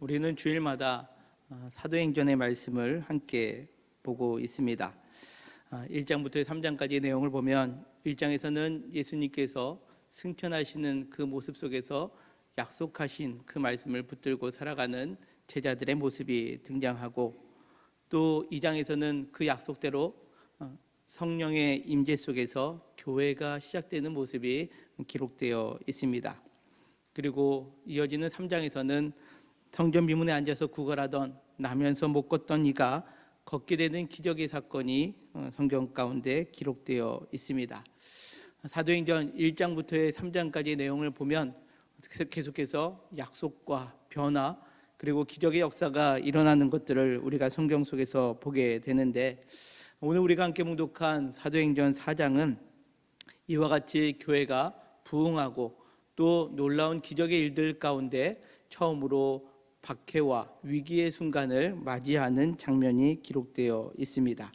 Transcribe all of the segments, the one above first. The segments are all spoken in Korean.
우리는 주일마다 사도행전의 말씀을 함께 보고 있습니다. 1장부터 3장까지의 내용을 보면 1장에서는 예수님께서 승천하시는 그 모습 속에서 약속하신 그 말씀을 붙들고 살아가는 제자들의 모습이 등장하고, 또 2장에서는 그 약속대로 성령의 임재 속에서 교회가 시작되는 모습이 기록되어 있습니다. 그리고 이어지는 3장에서는 성전 비문에 앉아서 구걸하던 나면서 못 걷던 이가 걷게 되는 기적의 사건이 성경 가운데 기록되어 있습니다. 사도행전 1장부터 3장까지의 내용을 보면 계속해서 약속과 변화 그리고 기적의 역사가 일어나는 것들을 우리가 성경 속에서 보게 되는데, 오늘 우리가 함께 묵독한 사도행전 4장은 이와 같이 교회가 부흥하고 또 놀라운 기적의 일들 가운데 처음으로 박해와 위기의 순간을 맞이하는 장면이 기록되어 있습니다.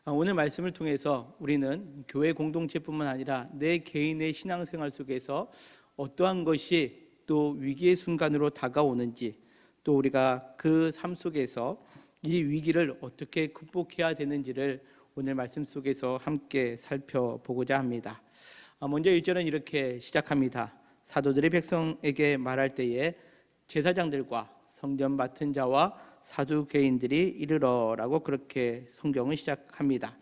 오늘 말씀을 통해서 우리는 교회 공동체뿐만 아니라 내 개인의 신앙생활 속에서 어떠한 것이 또 위기의 순간으로 다가오는지, 또 우리가 그 삶 속에서 이 위기를 어떻게 극복해야 되는지를 오늘 말씀 속에서 함께 살펴보고자 합니다. 먼저 1절은 이렇게 시작합니다. 사도들이 백성에게 말할 때에 제사장들과 성전 맡은 자와 사두개인들이 이르러라고 그렇게 성경은 시작합니다.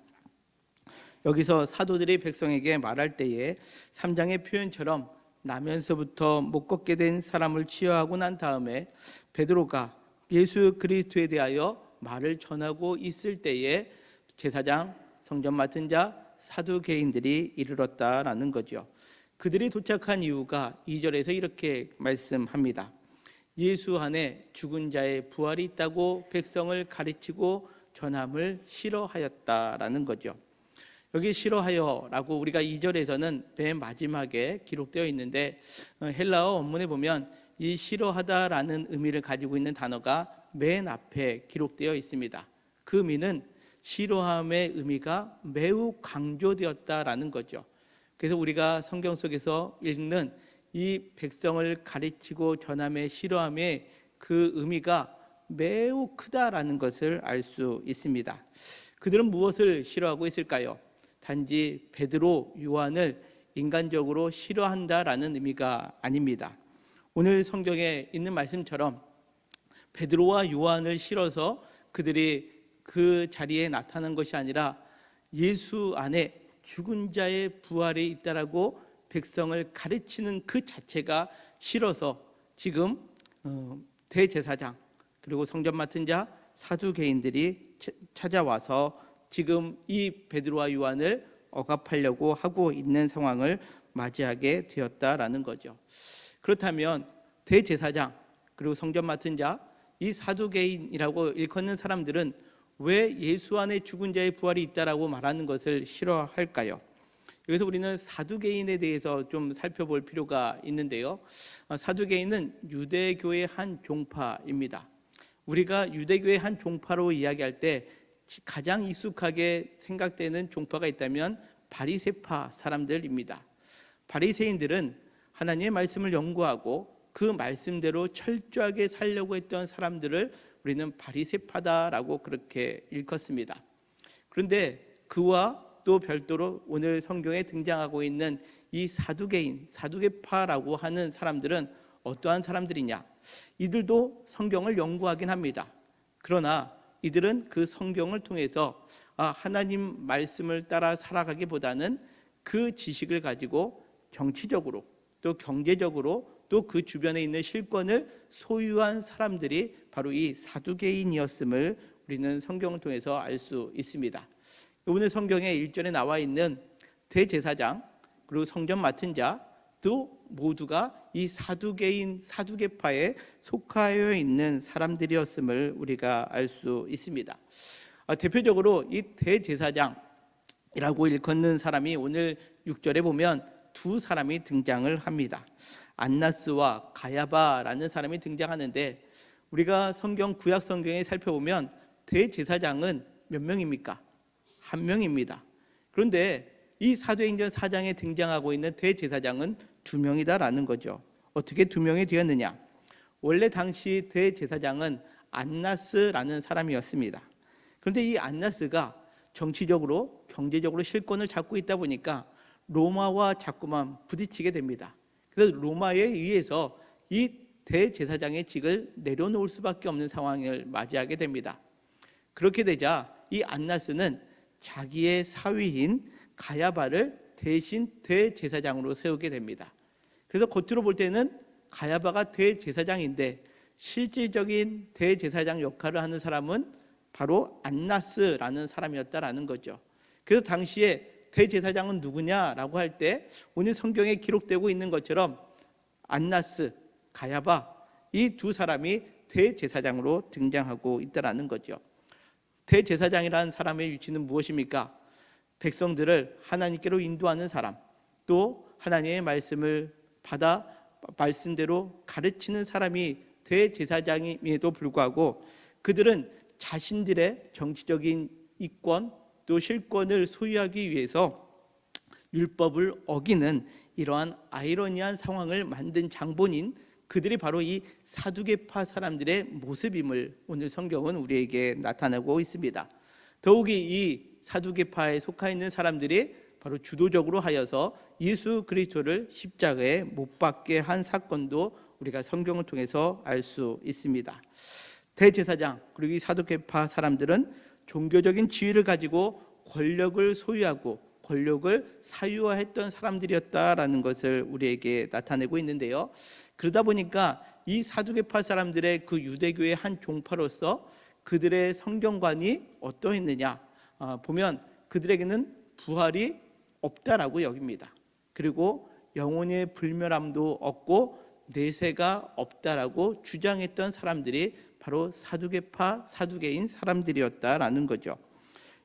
여기서 사도들이 백성에게 말할 때에 3장의 표현처럼 나면서부터 못 걷게 된 사람을 치유하고 난 다음에 베드로가 예수 그리스도에 대하여 말을 전하고 있을 때에 제사장, 성전 맡은 자, 사두개인들이 이르렀다라는 거죠. 그들이 도착한 이유가 2절에서 이렇게 말씀합니다. 예수 안에 죽은 자의 부활이 있다고 백성을 가르치고 전함을 싫어하였다라는 거죠. 여기 싫어하여라고 우리가 2절에서는 맨 마지막에 기록되어 있는데, 헬라어 원문에 보면 이 싫어하다라는 의미를 가지고 있는 단어가 맨 앞에 기록되어 있습니다. 그 의미는 싫어함의 의미가 매우 강조되었다라는 거죠. 그래서 우리가 성경 속에서 읽는 이 백성을 가르치고 전함의 싫어함의 그 의미가 매우 크다라는 것을 알 수 있습니다. 그들은 무엇을 싫어하고 있을까요? 단지 베드로, 요한을 인간적으로 싫어한다라는 의미가 아닙니다. 오늘 성경에 있는 말씀처럼 베드로와 요한을 싫어서 그들이 그 자리에 나타난 것이 아니라 예수 안에 죽은 자의 부활이 있다라고 백성을 가르치는 그 자체가 싫어서 지금 대제사장 그리고 성전 맡은 자 사두개인들이 찾아와서 지금 이 베드로와 요한을 억압하려고 하고 있는 상황을 맞이하게 되었다라는 거죠. 그렇다면 대제사장 그리고 성전 맡은 자, 이 사두개인이라고 일컫는 사람들은 왜 예수 안에 죽은 자의 부활이 있다라고 말하는 것을 싫어할까요? 여기서 우리는 사두개인에 대해서 좀 살펴볼 필요가 있는데요. 사두개인은 유대교의 한 종파입니다. 우리가 유대교의 한 종파로 이야기할 때 가장 익숙하게 생각되는 종파가 있다면 바리새파 사람들입니다. 바리새인들은 하나님의 말씀을 연구하고 그 말씀대로 철저하게 살려고 했던 사람들을 우리는 바리새파다라고 그렇게 일컫습니다. 그런데 그와 또 별도로 오늘 성경에 등장하고 있는 이 사두개인, 사두개파라고 하는 사람들은 어떠한 사람들이냐? 이들도 성경을 연구하긴 합니다. 그러나 이들은 그 성경을 통해서 하나님 말씀을 따라 살아가기보다는 그 지식을 가지고 정치적으로 또 경제적으로 또 그 주변에 있는 실권을 소유한 사람들이 바로 이 사두개인이었음을 우리는 성경을 통해서 알 수 있습니다. 오늘 성경에 1절에 나와 있는 대제사장 그리고 성전 맡은 자도 모두가 이 사두개인, 사두개파에 속하여 있는 사람들이었음을 우리가 알 수 있습니다. 대표적으로 이 대제사장이라고 일컫는 사람이 오늘 6절에 보면 두 사람이 등장을 합니다. 안나스와 가야바라는 사람이 등장하는데, 우리가 성경 구약 성경에 살펴보면 대제사장은 몇 명입니까? 한 명입니다. 그런데 이 사도행전 4장에 등장하고 있는 대제사장은 두 명이다라는 거죠. 어떻게 두 명이 되었느냐? 원래 당시 대제사장은 안나스라는 사람이었습니다. 그런데 이 안나스가 정치적으로 경제적으로 실권을 잡고 있다 보니까 로마와 자꾸만 부딪히게 됩니다. 그래서 로마에 의해서 이 대제사장의 직을 내려놓을 수밖에 없는 상황을 맞이하게 됩니다. 그렇게 되자 이 안나스는 자기의 사위인 가야바를 대신 대제사장으로 세우게 됩니다. 그래서 겉으로 볼 때는 가야바가 대제사장인데 실질적인 대제사장 역할을 하는 사람은 바로 안나스라는 사람이었다라는 거죠. 그래서 당시에 대제사장은 누구냐라고 할 때 오늘 성경에 기록되고 있는 것처럼 안나스, 가야바 이 두 사람이 대제사장으로 등장하고 있다라는 거죠. 대제사장이라는 사람의 위치는 무엇입니까? 백성들을 하나님께로 인도하는 사람, 또 하나님의 말씀을 받아 말씀대로 가르치는 사람이 대제사장임에도 불구하고 그들은 자신들의 정치적인 이권 또 실권을 소유하기 위해서 율법을 어기는 이러한 아이러니한 상황을 만든 장본인 그들이 바로 이 사두개파 사람들의 모습임을 오늘 성경은 우리에게 나타내고 있습니다. 더욱이 이 사두개파에 속해 있는 사람들이 바로 주도적으로 하여서 예수 그리스도를 십자가에 못 박게 한 사건도 우리가 성경을 통해서 알 수 있습니다. 대제사장 그리고 이 사두개파 사람들은 종교적인 지위를 가지고 권력을 소유하고 권력을 사유화했던 사람들이었다라는 것을 우리에게 나타내고 있는데요. 그러다 보니까 이 사두개파 사람들의 그 유대교의 한 종파로서 그들의 성경관이 어떠했느냐 보면 그들에게는 부활이 없다라고 여깁니다. 그리고 영혼의 불멸함도 없고 내세가 없다라고 주장했던 사람들이 바로 사두개파 사두개인 사람들이었다라는 거죠.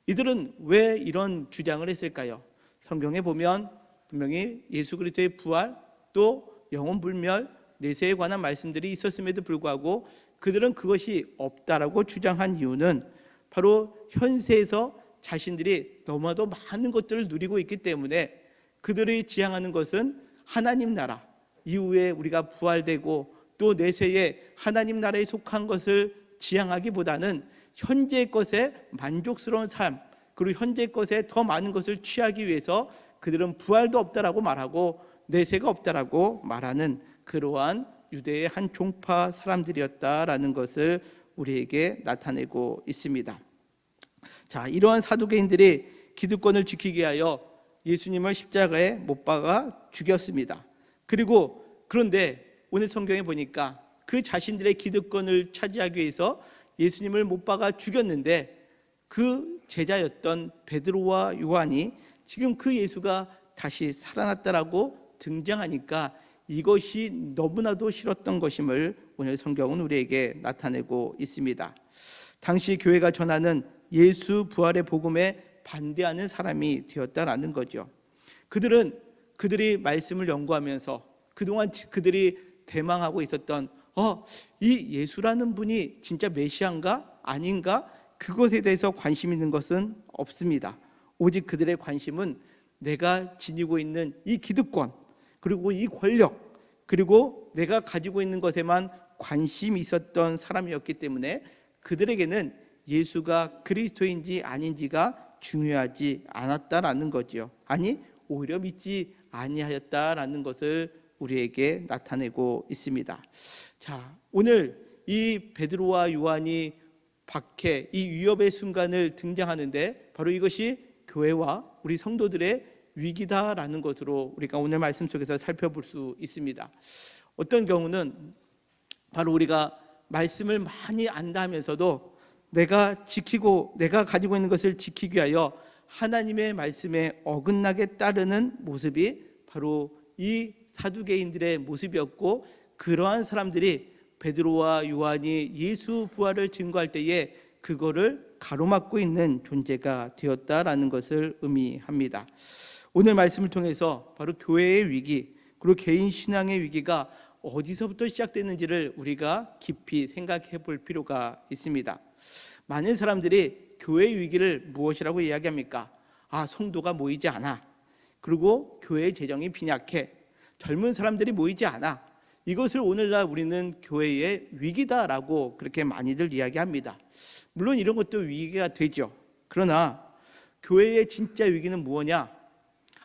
이들은 왜 이런 주장을 했을까요? 성경에 보면 분명히 예수 그리스도의 부활 또 영혼 불멸 내세에 관한 말씀들이 있었음에도 불구하고 그들은 그것이 없다라고 주장한 이유는 바로 현세에서 자신들이 너무나도 많은 것들을 누리고 있기 때문에 그들이 지향하는 것은 하나님 나라 이후에 우리가 부활되고 또 내세에 하나님 나라에 속한 것을 지향하기보다는 현재의 것에 만족스러운 삶 그리고 현재의 것에 더 많은 것을 취하기 위해서 그들은 부활도 없다라고 말하고 내세가 없다라고 말하는 그러한 유대의 한 종파 사람들이었다라는 것을 우리에게 나타내고 있습니다. 자, 이러한 사두개인들이 기득권을 지키기 위하여 예수님을 십자가에 못 박아 죽였습니다. 그리고 그런데 오늘 성경에 보니까 그 자신들의 기득권을 차지하기 위해서 예수님을 못 박아 죽였는데 그 제자였던 베드로와 요한이 지금 그 예수가 다시 살아났다라고 등장하니까 이것이 너무나도 싫었던 것임을 오늘 성경은 우리에게 나타내고 있습니다. 당시 교회가 전하는 예수 부활의 복음에 반대하는 사람이 되었다라는 거죠. 그들이 말씀을 연구하면서 그동안 그들이 대망하고 있었던 이 예수라는 분이 진짜 메시아인가 아닌가 그것에 대해서 관심 있는 것은 없습니다. 오직 그들의 관심은 내가 지니고 있는 이 기득권 그리고 이 권력 그리고 내가 가지고 있는 것에만 관심이 있었던 사람이었기 때문에 그들에게는 예수가 그리스도인지 아닌지가 중요하지 않았다라는 거죠. 아니 오히려 믿지 아니하였다라는 것을 우리에게 나타내고 있습니다. 자, 오늘 이 베드로와 요한이 박해 이 위협의 순간을 등장하는데 바로 이것이 교회와 우리 성도들의 위기다라는 것으로 우리가 오늘 말씀 속에서 살펴볼 수 있습니다. 어떤 경우는 바로 우리가 말씀을 많이 안다 하면서도 내가 가지고 있는 것을 지키기 위하여 하나님의 말씀에 어긋나게 따르는 모습이 바로 이 사두개인들의 모습이었고 그러한 사람들이 베드로와 요한이 예수 부활을 증거할 때에 그거를 가로막고 있는 존재가 되었다라는 것을 의미합니다. 오늘 말씀을 통해서 바로 교회의 위기 그리고 개인 신앙의 위기가 어디서부터 시작되는지를 우리가 깊이 생각해 볼 필요가 있습니다. 많은 사람들이 교회의 위기를 무엇이라고 이야기합니까? 성도가 모이지 않아. 그리고 교회의 재정이 빈약해. 젊은 사람들이 모이지 않아. 이것을 오늘날 우리는 교회의 위기다라고 그렇게 많이들 이야기합니다. 물론 이런 것도 위기가 되죠. 그러나 교회의 진짜 위기는 무엇이냐?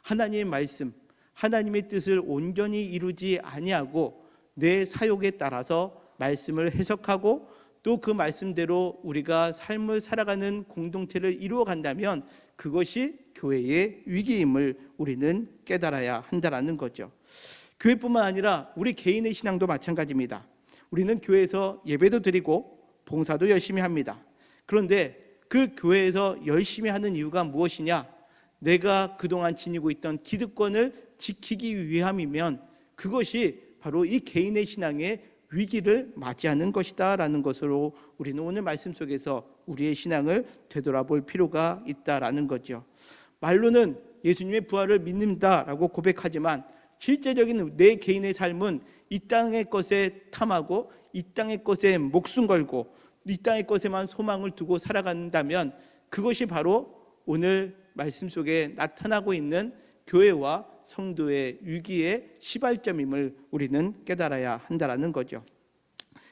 하나님의 말씀, 하나님의 뜻을 온전히 이루지 아니하고 내 사욕에 따라서 말씀을 해석하고 또 그 말씀대로 우리가 삶을 살아가는 공동체를 이루어 간다면 그것이 교회의 위기임을 우리는 깨달아야 한다는 거죠. 교회뿐만 아니라 우리 개인의 신앙도 마찬가지입니다. 우리는 교회에서 예배도 드리고 봉사도 열심히 합니다. 그런데 그 교회에서 열심히 하는 이유가 무엇이냐? 내가 그동안 지니고 있던 기득권을 지키기 위함이면 그것이 바로 이 개인의 신앙의 위기를 맞이하는 것이다 라는 것으로 우리는 오늘 말씀 속에서 우리의 신앙을 되돌아볼 필요가 있다라는 거죠. 말로는 예수님의 부활을 믿는다라고 고백하지만 실제적인 내 개인의 삶은 이 땅의 것에 탐하고 이 땅의 것에 목숨 걸고 이 땅의 것에만 소망을 두고 살아간다면 그것이 바로 오늘 말씀 속에 나타나고 있는 교회와 성도의 위기의 시발점임을 우리는 깨달아야 한다는 거죠.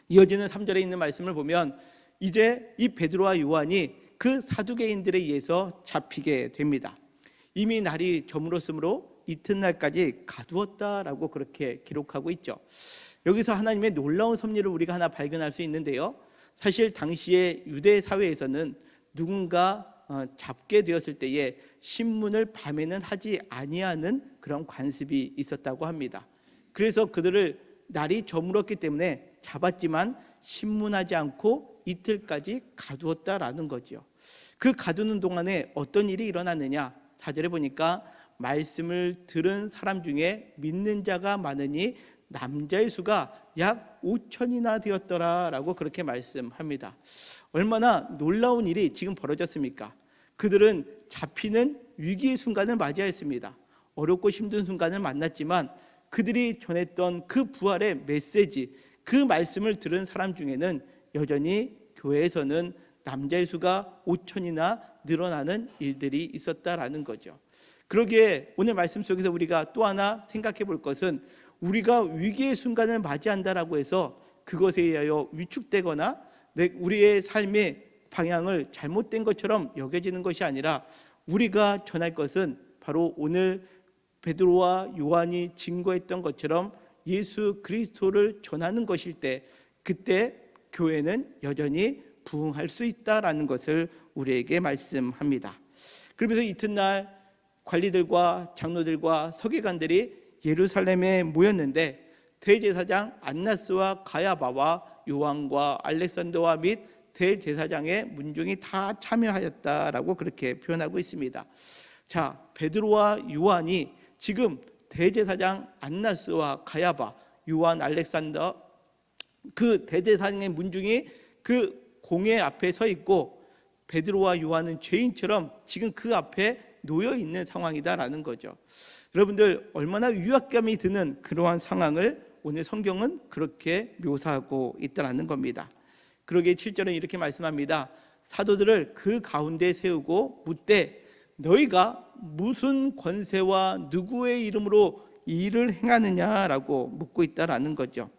이어지는 3절에 있는 말씀을 보면 이제 이 베드로와 요한이 그 사두개인들에 의해서 잡히게 됩니다. 이미 날이 저물었으므로 이튿날까지 가두었다라고 그렇게 기록하고 있죠. 여기서 하나님의 놀라운 섭리를 우리가 하나 발견할 수 있는데요. 사실 당시의 유대 사회에서는 누군가 잡게 되었을 때에 신문을 밤에는 하지 아니하는 그런 관습이 있었다고 합니다. 그래서 그들을 날이 저물었기 때문에 잡았지만 신문하지 않고 이틀까지 가두었다라는 거죠. 그 가두는 동안에 어떤 일이 일어났느냐? 4절에 보니까 말씀을 들은 사람 중에 믿는 자가 많으니 남자의 수가 약 5천이나 되었더라라고 그렇게 말씀합니다. 얼마나 놀라운 일이 지금 벌어졌습니까? 그들은 잡히는 위기의 순간을 맞이했습니다. 어렵고 힘든 순간을 만났지만 그들이 전했던 그 부활의 메시지, 그 말씀을 들은 사람 중에는 여전히 교회에서는 남자의 수가 5천이나 늘어나는 일들이 있었다라는 거죠. 그러기에 오늘 말씀 속에서 우리가 또 하나 생각해 볼 것은 우리가 위기의 순간을 맞이한다라고 해서 그것에 의하여 위축되거나 우리의 삶의 방향을 잘못된 것처럼 여겨지는 것이 아니라 우리가 전할 것은 바로 오늘 베드로와 요한이 증거했던 것처럼 예수 그리스도를 전하는 것일 때 그때 교회는 여전히 부흥할 수 있다라는 것을 우리에게 말씀합니다. 그러면서 이튿날 관리들과 장로들과 서기관들이 예루살렘에 모였는데 대제사장 안나스와 가야바와 요한과 알렉산더와 및 대제사장의 문중이 다 참여하였다라고 그렇게 표현하고 있습니다. 자, 베드로와 요한이 지금 대제사장 안나스와 가야바, 요한, 알렉산더 그 대제사장의 문중이 그 공회 앞에 서 있고 베드로와 요한은 죄인처럼 지금 그 앞에 놓여 있는 상황이다라는 거죠. 여러분들 얼마나 위압감이 드는 그러한 상황을 오늘 성경은 그렇게 묘사하고 있다는 겁니다. 그러기에 7절은 이렇게 말씀합니다. 사도들을 그 가운데 세우고 묻되 너희가 무슨 권세와 누구의 이름으로 이 일을 행하느냐라고 묻고 있다라는 거죠.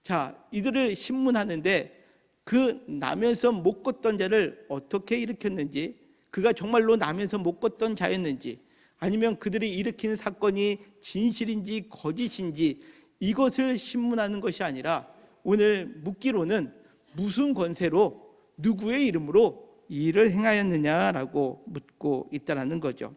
자, 이들을 신문하는데 그 나면서 못 걷던 자를 어떻게 일으켰는지, 그가 정말로 나면서 못 걷던 자였는지, 아니면 그들이 일으킨 사건이 진실인지 거짓인지 이것을 신문하는 것이 아니라 오늘 묻기로는 무슨 권세로 누구의 이름으로 이 일을 행하였느냐라고 묻고 있다는 거죠.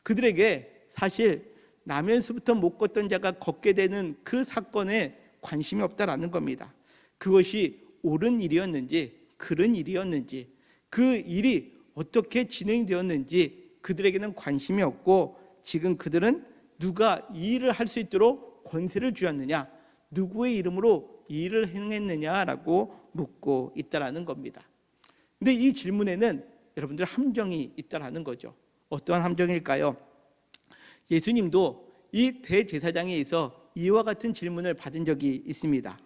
그들에게 사실 나면서부터 못 걷던 자가 걷게 되는 그 사건에 관심이 없다라는 겁니다. 그것이 옳은 일이었는지 그른 일이었는지 그 일이 어떻게 진행되었는지 그들에게는 관심이 없고 지금 그들은 누가 이 일을 할 수 있도록 권세를 주었느냐, 누구의 이름으로 이 일을 행했느냐라고 묻고 있다라는 겁니다. 근데 이 질문에는 여러분들 함정이 있다라는 거죠. 어떠한 함정일까요? 예수님도 이 대제사장에 의해서 이와 같은 질문을 받은 적이 있습니다.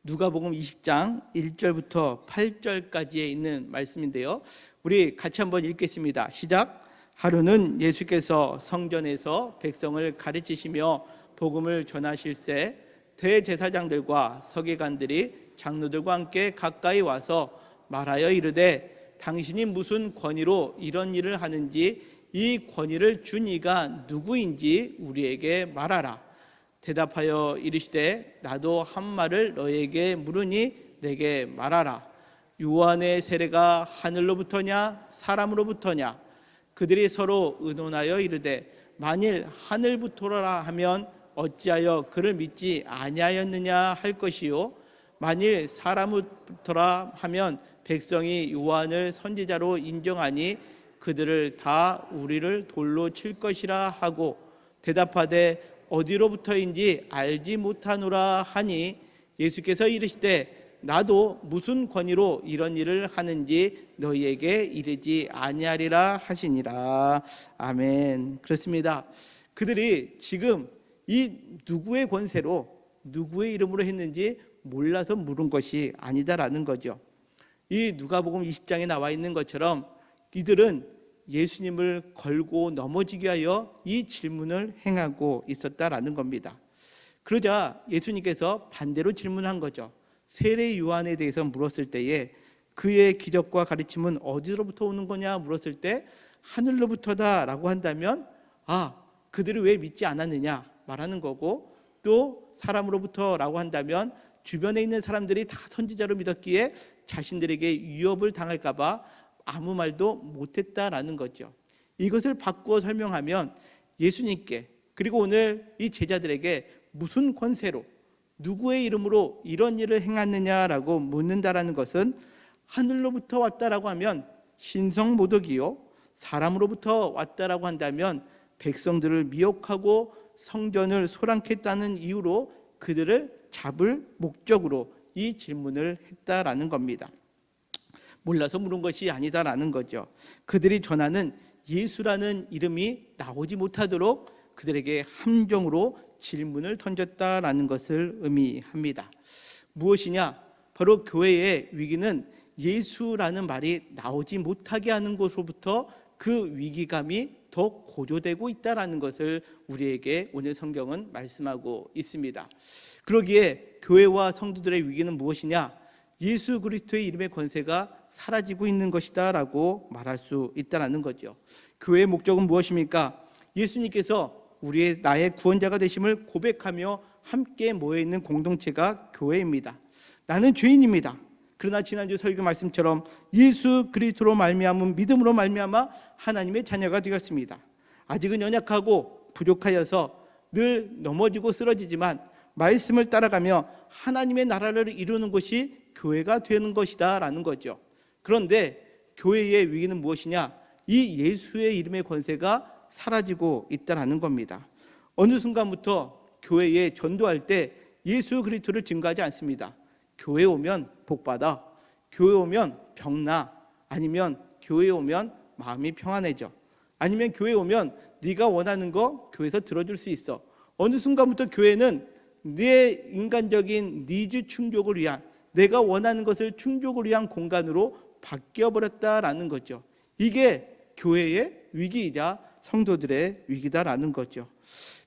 누가복음 20장 1절부터 8절까지에 있는 말씀인데요. 우리 같이 한번 읽겠습니다. 시작. 하루는 예수께서 성전에서 백성을 가르치시며 복음을 전하실새 대제사장들과 서기관들이 장로들과 함께 가까이 와서 말하여 이르되 당신이 무슨 권위로 이런 일을 하는지 이 권위를 준 이가 누구인지 우리에게 말하라. 대답하여 이르시되 나도 한 말을 너에게 물으니 내게 말하라. 요한의 세례가 하늘로부터냐 사람으로부터냐? 그들이 서로 의논하여 이르되 만일 하늘부터라 하면 어찌하여 그를 믿지 아니하였느냐 할 것이요 만일 사람부터라 하면 백성이 요한을 선지자로 인정하니 그들을 다 우리를 돌로 칠 것이라 하고 대답하되 어디로부터인지 알지 못하노라 하니 예수께서 이르시되 나도 무슨 권위로 이런 일을 하는지 너희에게 이르지 아니하리라 하시니라. 아멘. 그렇습니다. 그들이 지금 이 누구의 권세로 누구의 이름으로 했는지 몰라서 물은 것이 아니다라는 거죠. 이 누가복음 20장에 나와 있는 것처럼 이들은 예수님을 걸고 넘어지게 하여 이 질문을 행하고 있었다라는 겁니다. 그러자 예수님께서 반대로 질문한 거죠. 세례 요한에 대해서 물었을 때에 그의 기적과 가르침은 어디로부터 오는 거냐 물었을 때 하늘로부터다라고 한다면 그들이 왜 믿지 않았느냐 말하는 거고, 또 사람으로부터라고 한다면 주변에 있는 사람들이 다 선지자로 믿었기에 자신들에게 위협을 당할까 봐 아무 말도 못했다라는 거죠. 이것을 바꾸어 설명하면 예수님께 그리고 오늘 이 제자들에게 무슨 권세로 누구의 이름으로 이런 일을 행하느냐라고 묻는다라는 것은 하늘로부터 왔다라고 하면 신성모독이요, 사람으로부터 왔다라고 한다면 백성들을 미혹하고 성전을 소란케했다는 이유로 그들을 잡을 목적으로 이 질문을 했다라는 겁니다. 몰라서 물은 것이 아니다라는 거죠. 그들이 전하는 예수라는 이름이 나오지 못하도록 그들에게 함정으로 질문을 던졌다라는 것을 의미합니다. 무엇이냐? 바로 교회의 위기는 예수라는 말이 나오지 못하게 하는 것으로부터 그 위기감이 더 고조되고 있다라는 것을 우리에게 오늘 성경은 말씀하고 있습니다. 그러기에 교회와 성도들의 위기는 무엇이냐? 예수 그리스도의 이름의 권세가 사라지고 있는 것이다라고 말할 수 있다라는 거죠. 교회의 목적은 무엇입니까? 예수님께서 우리의 나의 구원자가 되심을 고백하며 함께 모여 있는 공동체가 교회입니다. 나는 죄인입니다. 그러나 지난주 설교 말씀처럼 예수 그리스도로 말미암은 믿음으로 말미암아 하나님의 자녀가 되었습니다. 아직은 연약하고 부족하여서 늘 넘어지고 쓰러지지만 말씀을 따라가며 하나님의 나라를 이루는 것이 교회가 되는 것이다 라는 거죠. 그런데 교회의 위기는 무엇이냐? 이 예수의 이름의 권세가 사라지고 있다는 겁니다. 어느 순간부터 교회에 전도할 때 예수 그리스도를 증거하지 않습니다. 교회 오면 복받아, 교회 오면 병나, 아니면 교회 오면 마음이 평안해져, 아니면 교회 오면 네가 원하는 거 교회에서 들어줄 수 있어. 어느 순간부터 교회는 내 인간적인 니즈 충족을 위한, 내가 원하는 것을 충족을 위한 공간으로 바뀌어버렸다라는 거죠. 이게 교회의 위기이자 성도들의 위기다라는 거죠.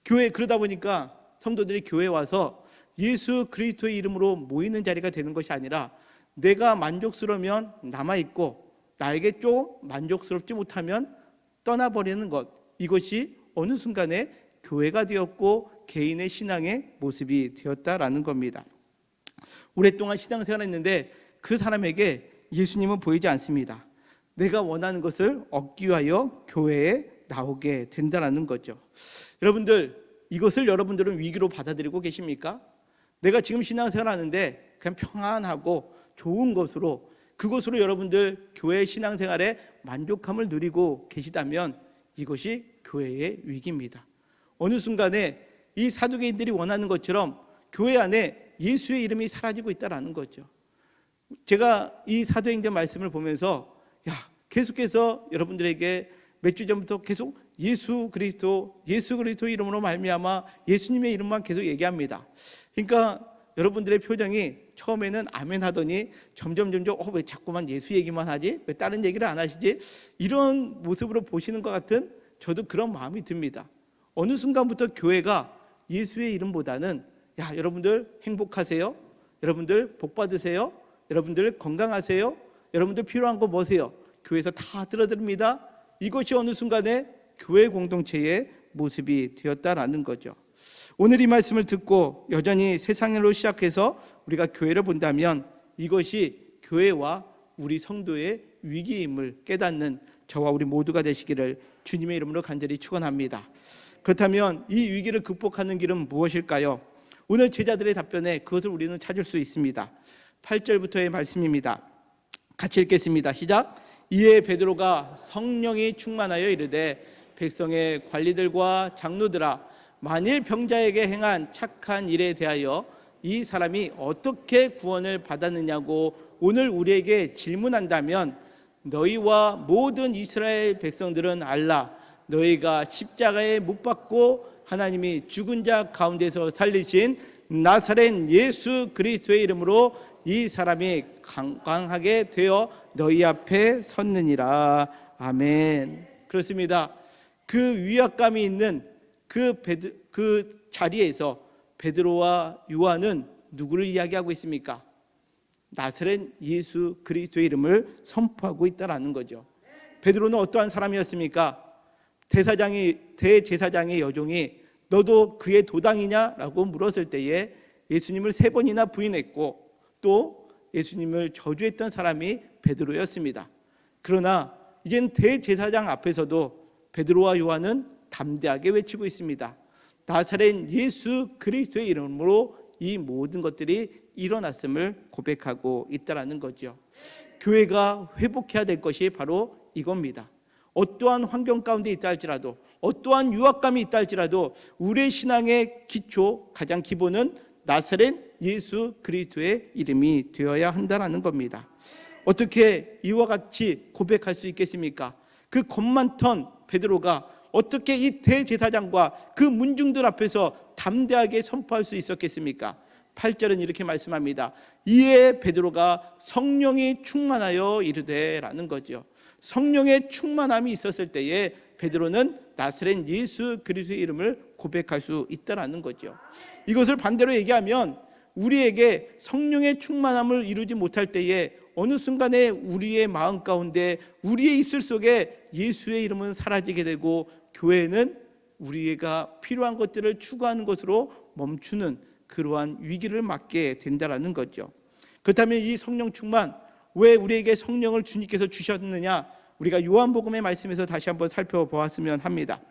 교회, 그러다 보니까 성도들이 교회에 와서 예수 그리스도의 이름으로 모이는 자리가 되는 것이 아니라 내가 만족스러우면 남아있고 나에게 좀 만족스럽지 못하면 떠나버리는 것, 이것이 어느 순간에 교회가 되었고 개인의 신앙의 모습이 되었다라는 겁니다. 오랫동안 신앙생활을 했는데 그 사람에게 예수님은 보이지 않습니다. 내가 원하는 것을 얻기 위하여 교회에 나오게 된다는 거죠. 여러분들, 이것을 여러분들은 위기로 받아들이고 계십니까? 내가 지금 신앙생활 하는데 그냥 평안하고 좋은 것으로, 그것으로 여러분들 교회 신앙생활에 만족함을 누리고 계시다면 이것이 교회의 위기입니다. 어느 순간에 이 사두개인들이 원하는 것처럼 교회 안에 예수의 이름이 사라지고 있다는 거죠. 제가 이 사도행전 말씀을 보면서 계속해서 여러분들에게 몇 주 전부터 계속 예수 그리스도 이름으로 말미암아 예수님의 이름만 계속 얘기합니다. 그러니까 여러분들의 표정이 처음에는 아멘 하더니 점점 왜 자꾸만 예수 얘기만 하지? 왜 다른 얘기를 안 하시지? 이런 모습으로 보시는 것 같은 저도 그런 마음이 듭니다. 어느 순간부터 교회가 예수의 이름보다는 야, 여러분들 행복하세요? 여러분들 복 받으세요? 여러분들 건강하세요? 여러분들 필요한 거 뭐세요? 교회에서 다 들어드립니다. 이것이 어느 순간에 교회 공동체의 모습이 되었다라는 거죠. 오늘 이 말씀을 듣고 여전히 세상으로 시작해서 우리가 교회를 본다면 이것이 교회와 우리 성도의 위기임을 깨닫는 저와 우리 모두가 되시기를 주님의 이름으로 간절히 축원합니다. 그렇다면 이 위기를 극복하는 길은 무엇일까요? 오늘 제자들의 답변에 그것을 우리는 찾을 수 있습니다. 8절부터의 말씀입니다. 같이 읽겠습니다. 시작. 이에 베드로가 성령이 충만하여 이르되 백성의 관리들과 장로들아, 만일 병자에게 행한 착한 일에 대하여 이 사람이 어떻게 구원을 받았느냐고 오늘 우리에게 질문한다면 너희와 모든 이스라엘 백성들은 알라. 너희가 십자가에 못 박고 하나님이 죽은 자 가운데서 살리신 나사렛 예수 그리스도의 이름으로 이 사람이 강하게 되어 너희 앞에 섰느니라. 아멘. 그렇습니다. 그 위압감이 있는 그 자리에서 베드로와 요한은 누구를 이야기하고 있습니까? 나사렛 예수 그리스도의 이름을 선포하고 있다라는 거죠. 베드로는 어떠한 사람이었습니까? 대제사장의 여종이 너도 그의 도당이냐라고 물었을 때에 예수님을 3번이나 부인했고 또 예수님을 저주했던 사람이 베드로였습니다. 그러나 이젠 대제사장 앞에서도 베드로와 요한은 담대하게 외치고 있습니다. 나사렛 예수 그리스도의 이름으로 이 모든 것들이 일어났음을 고백하고 있다라는 거죠. 교회가 회복해야 될 것이 바로 이겁니다. 어떠한 환경 가운데 있다 할지라도, 어떠한 유압감이 있다 할지라도 우리의 신앙의 기초, 가장 기본은 나사렛 예수 그리스도의 이름이 되어야 한다는 겁니다. 어떻게 이와 같이 고백할 수 있겠습니까? 그 겁 많던 베드로가 어떻게 이 대제사장과 그 문중들 앞에서 담대하게 선포할 수 있었겠습니까? 8절은 이렇게 말씀합니다. 이에 베드로가 성령이 충만하여 이르되라는 거죠. 성령의 충만함이 있었을 때에 베드로는 나사렛 예수 그리스도의 이름을 고백할 수 있다라는 거죠. 이것을 반대로 얘기하면 우리에게 성령의 충만함을 이루지 못할 때에 어느 순간에 우리의 마음 가운데 우리의 입술 속에 예수의 이름은 사라지게 되고 교회는 우리가 필요한 것들을 추구하는 것으로 멈추는 그러한 위기를 맞게 된다라는 거죠. 그렇다면 이 성령 충만, 왜 우리에게 성령을 주님께서 주셨느냐? 우리가 요한복음의 말씀에서 다시 한번 살펴보았으면 합니다.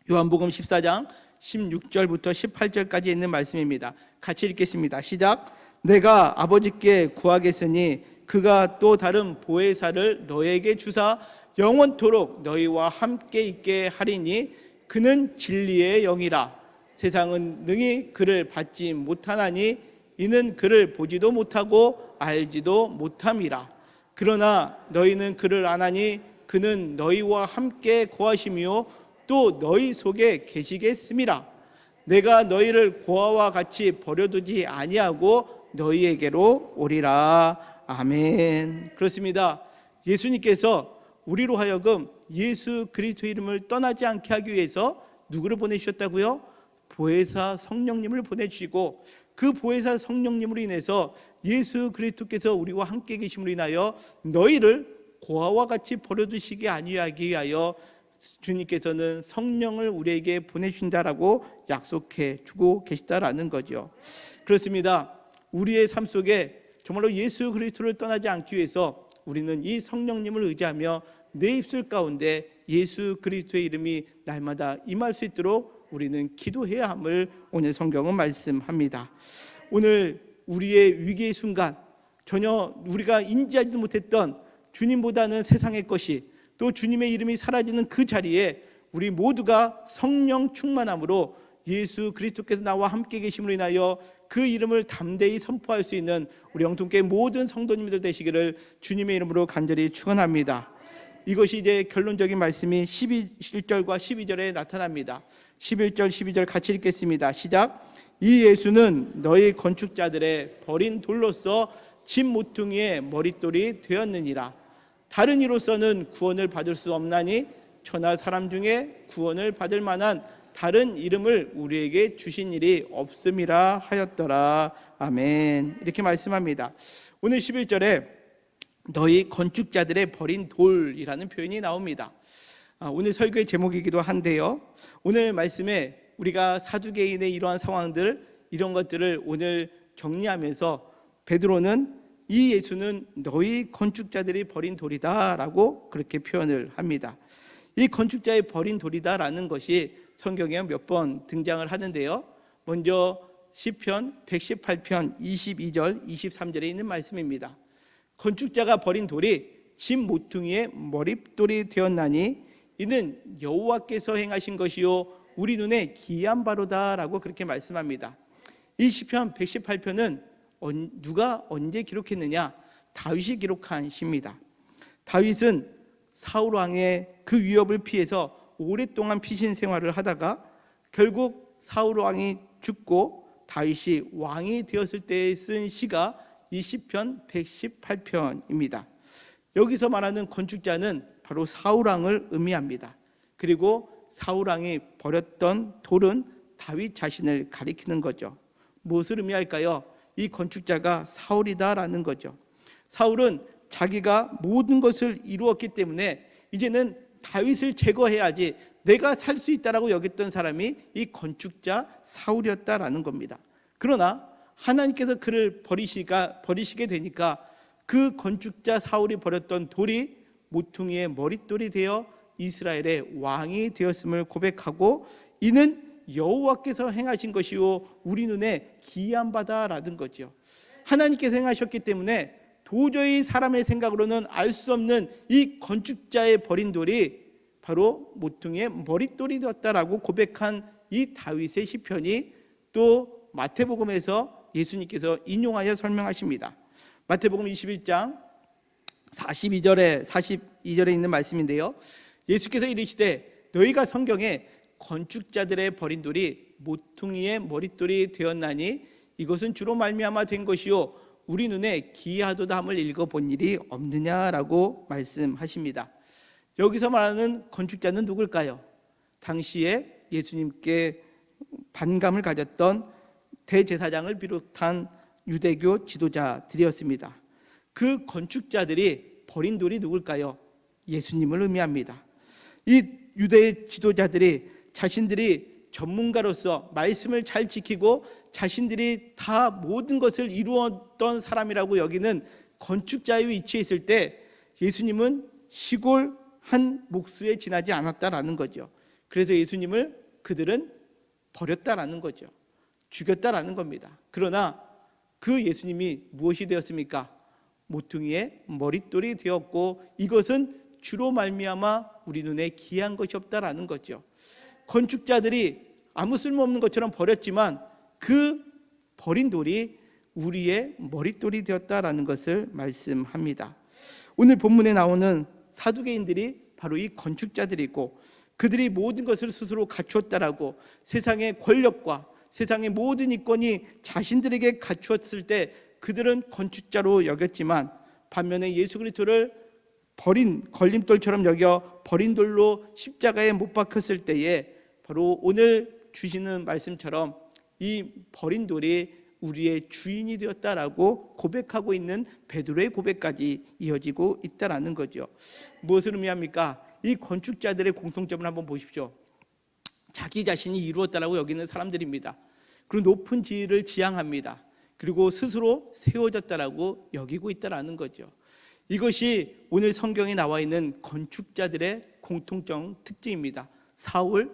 요한복음 14장 16절부터 18절까지 있는 말씀입니다. 같이 읽겠습니다. 시작. 내가 아버지께 구하겠으니 그가 또 다른 보혜사를 너에게 주사 영원토록 너희와 함께 있게 하리니 그는 진리의 영이라. 세상은 능히 그를 받지 못하나니 이는 그를 보지도 못하고 알지도 못함이라. 그러나 너희는 그를 아나니 그는 너희와 함께 거하시며 또 너희 속에 계시겠음이라. 내가 너희를 고아와 같이 버려두지 아니하고 너희에게로 오리라. 아멘. 그렇습니다. 예수님께서 우리로 하여금 예수 그리스도의 이름을 떠나지 않게 하기 위해서 누구를 보내주셨다고요? 보혜사 성령님을 보내주시고 그 보혜사 성령님으로 인해서 예수 그리스도께서 우리와 함께 계심으로 인하여 너희를 고아와 같이 버려두시기 아니하기 위하여 주님께서는 성령을 우리에게 보내주신다라고 약속해 주고 계시다라는 거죠. 그렇습니다. 우리의 삶 속에 정말로 예수 그리스도를 떠나지 않기 위해서 우리는 이 성령님을 의지하며 내 입술 가운데 예수 그리스도의 이름이 날마다 임할 수 있도록 우리는 기도해야 함을 오늘 성경은 말씀합니다. 오늘 우리의 위기의 순간 전혀 우리가 인지하지도 못했던 주님보다는 세상의 것이 또 주님의 이름이 사라지는 그 자리에 우리 모두가 성령 충만함으로 예수 그리스도께서 나와 함께 계심으로 인하여 그 이름을 담대히 선포할 수 있는 우리 영통교회 모든 성도님들 되시기를 주님의 이름으로 간절히 축원합니다. 이것이 이제 결론적인 말씀이 11절과 12절에 나타납니다. 11절 12절 같이 읽겠습니다. 시작. 이 예수는 너희 건축자들의 버린 돌로서 집 모퉁이의 머릿돌이 되었느니라. 다른 이로서는 구원을 받을 수 없나니 천하 사람 중에 구원을 받을 만한 다른 이름을 우리에게 주신 일이 없음이라 하였더라. 아멘. 이렇게 말씀합니다. 오늘 11절에 너희 건축자들의 버린 돌이라는 표현이 나옵니다. 오늘 설교의 제목이기도 한데요, 오늘 말씀에 우리가 사두개인의 이러한 상황들, 이런 것들을 오늘 정리하면서 베드로는 이 예수는 너희 건축자들이 버린 돌이다 라고 그렇게 표현을 합니다. 이 건축자의 버린 돌이다 라는 것이 성경에 몇 번 등장을 하는데요, 먼저 시편 118편 22절 23절에 있는 말씀입니다. 건축자가 버린 돌이 집 모퉁이의 머릿돌이 되었나니 이는 여호와께서 행하신 것이요 우리 눈에 기이한 바로다 라고 그렇게 말씀합니다. 이 시편 118편은 누가 언제 기록했느냐? 다윗이 기록한 시입니다. 다윗은 사울 왕의 그 위협을 피해서 오랫동안 피신 생활을 하다가 결국 사울 왕이 죽고 다윗이 왕이 되었을 때 쓴 시가 이 시편 118편입니다. 여기서 말하는 건축자는 바로 사울 왕을 의미합니다. 그리고 사울 왕이 버렸던 돌은 다윗 자신을 가리키는 거죠. 무엇을 의미할까요? 이 건축자가 사울이다라는 거죠. 사울은 자기가 모든 것을 이루었기 때문에 이제는 다윗을 제거해야지 내가 살 수 있다라고 여겼던 사람이 이 건축자 사울이었다라는 겁니다. 그러나 하나님께서 그를 버리시게 되니까 그 건축자 사울이 버렸던 돌이 모퉁이의 머릿돌이 되어 이스라엘의 왕이 되었음을 고백하고 이는 여호와께서 행하신 것이요 우리 눈에 기이한 바다라는 거죠. 하나님께서 행하셨기 때문에 도저히 사람의 생각으로는 알 수 없는 이 건축자의 버린 돌이 바로 모퉁이의 머릿돌이 되었다라고 고백한 이 다윗의 시편이 또 마태복음에서 예수님께서 인용하여 설명하십니다. 마태복음 21장 42절에 있는 말씀인데요, 예수께서 이르시되 너희가 성경에 건축자들의 버린 돌이 모퉁이의 머릿돌이 되었나니 이것은 주로 말미암아 된 것이요 우리 눈에 기이하도다 함을 읽어본 일이 없느냐라고 말씀하십니다. 여기서 말하는 건축자는 누굴까요? 당시에 예수님께 반감을 가졌던 대제사장을 비롯한 유대교 지도자들이었습니다. 그 건축자들이 버린 돌이 누굴까요? 예수님을 의미합니다. 이 유대의 지도자들이 자신들이 전문가로서 말씀을 잘 지키고 자신들이 다 모든 것을 이루었던 사람이라고 여기는 건축자의 위치에 있을 때 예수님은 시골 한 목수에 지나지 않았다라는 거죠. 그래서 예수님을 그들은 버렸다라는 거죠. 죽였다라는 겁니다. 그러나 그 예수님이 무엇이 되었습니까? 모퉁이의 머릿돌이 되었고 이것은 주로 말미암아 우리 눈에 기이한 것이 없다라는 거죠. 건축자들이 아무 쓸모없는 것처럼 버렸지만 그 버린 돌이 우리의 머릿돌이 되었다라는 것을 말씀합니다. 오늘 본문에 나오는 사두개인들이 바로 이 건축자들이고 그들이 모든 것을 스스로 갖추었다라고 세상의 권력과 세상의 모든 이권이 자신들에게 갖추었을 때 그들은 건축자로 여겼지만 반면에 예수 그리스도를 버린 걸림돌처럼 여겨 버린 돌로 십자가에 못 박혔을 때에 바로 오늘 주시는 말씀처럼 이 버린 돌이 우리의 주인이 되었다라고 고백하고 있는 베드로의 고백까지 이어지고 있다라는 거죠. 무엇을 의미합니까? 이 건축자들의 공통점을 한번 보십시오. 자기 자신이 이루었다라고 여기는 사람들입니다. 그리고 높은 지위를 지향합니다. 그리고 스스로 세워졌다라고 여기고 있다라는 거죠. 이것이 오늘 성경에 나와 있는 건축자들의 공통점 특징입니다. 사울,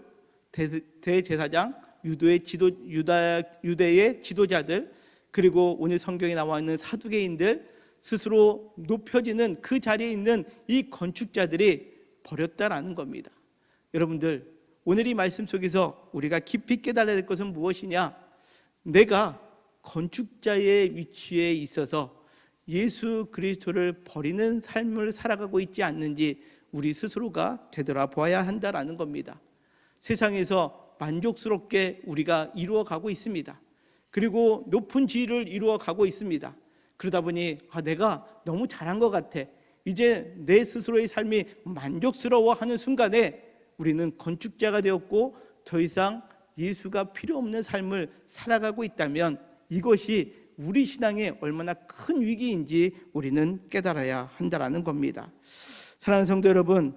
대제사장, 유대의 지도자들, 그리고 오늘 성경에 나와 있는 사두개인들, 스스로 높여지는 그 자리에 있는 이 건축자들이 버렸다라는 겁니다. 여러분들, 오늘 이 말씀 속에서 우리가 깊이 깨달아야 될 것은 무엇이냐? 내가 건축자의 위치에 있어서 예수 그리스도를 버리는 삶을 살아가고 있지 않는지 우리 스스로가 되돌아보아야 한다라는 겁니다. 세상에서 만족스럽게 우리가 이루어가고 있습니다. 그리고 높은 지위를 이루어가고 있습니다. 그러다 보니 내가 너무 잘한 것 같아, 이제 내 스스로의 삶이 만족스러워하는 순간에 우리는 건축자가 되었고 더 이상 예수가 필요 없는 삶을 살아가고 있다면 이것이 우리 신앙에 얼마나 큰 위기인지 우리는 깨달아야 한다라는 겁니다. 사랑하는 성도 여러분,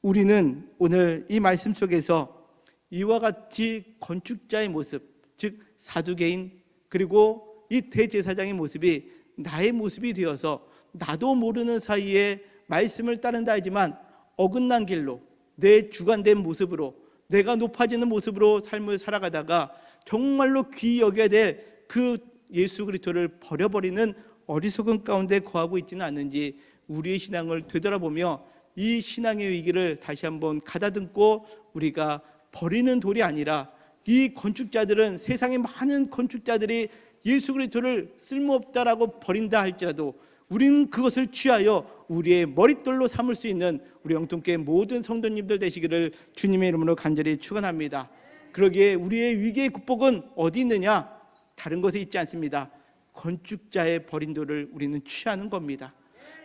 우리는 오늘 이 말씀 속에서 이와 같이 건축자의 모습, 즉 사두개인 그리고 이 대제사장의 모습이 나의 모습이 되어서 나도 모르는 사이에 말씀을 따른다 하지만 어긋난 길로 내 주관된 모습으로 내가 높아지는 모습으로 삶을 살아가다가 정말로 귀히 여겨야 될 그 예수 그리스도를 버려버리는 어리석은 가운데 거하고 있지는 않는지 우리의 신앙을 되돌아보며 이 신앙의 위기를 다시 한번 가다듬고 우리가 버리는 돌이 아니라 이 건축자들은 세상의 많은 건축자들이 예수 그리스도를 쓸모없다라고 버린다 할지라도 우리는 그것을 취하여 우리의 머릿돌로 삼을 수 있는 우리 영통교회 모든 성도님들 되시기를 주님의 이름으로 간절히 축원합니다. 그러기에 우리의 위기의 극복은 어디 있느냐? 다른 것에 있지 않습니다. 건축자의 버린 돌을 우리는 취하는 겁니다.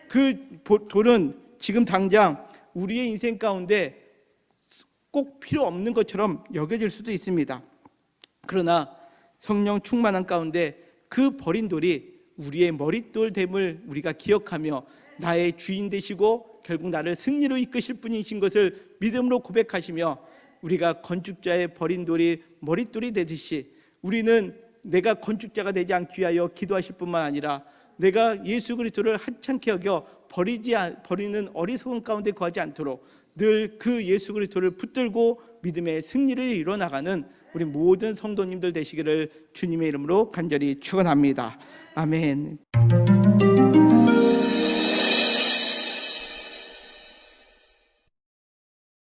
그 돌은 지금 당장 우리의 인생 가운데 꼭 필요 없는 것처럼 여겨질 수도 있습니다. 그러나 성령 충만한 가운데 그 버린 돌이 우리의 머릿돌 됨을 우리가 기억하며 나의 주인 되시고 결국 나를 승리로 이끄실 분이신 것을 믿음으로 고백하시며 우리가 건축자의 버린 돌이 머릿돌이 되듯이 우리는 내가 건축자가 되지 않기 위하여 기도하실 뿐만 아니라 내가 예수 그리스도를 하찮게 여겨 버리는 어리석은 가운데 거하지 않도록 늘 그 예수 그리스도를 붙들고 믿음의 승리를 이뤄나가는 우리 모든 성도님들 되시기를 주님의 이름으로 간절히 축원합니다. 아멘.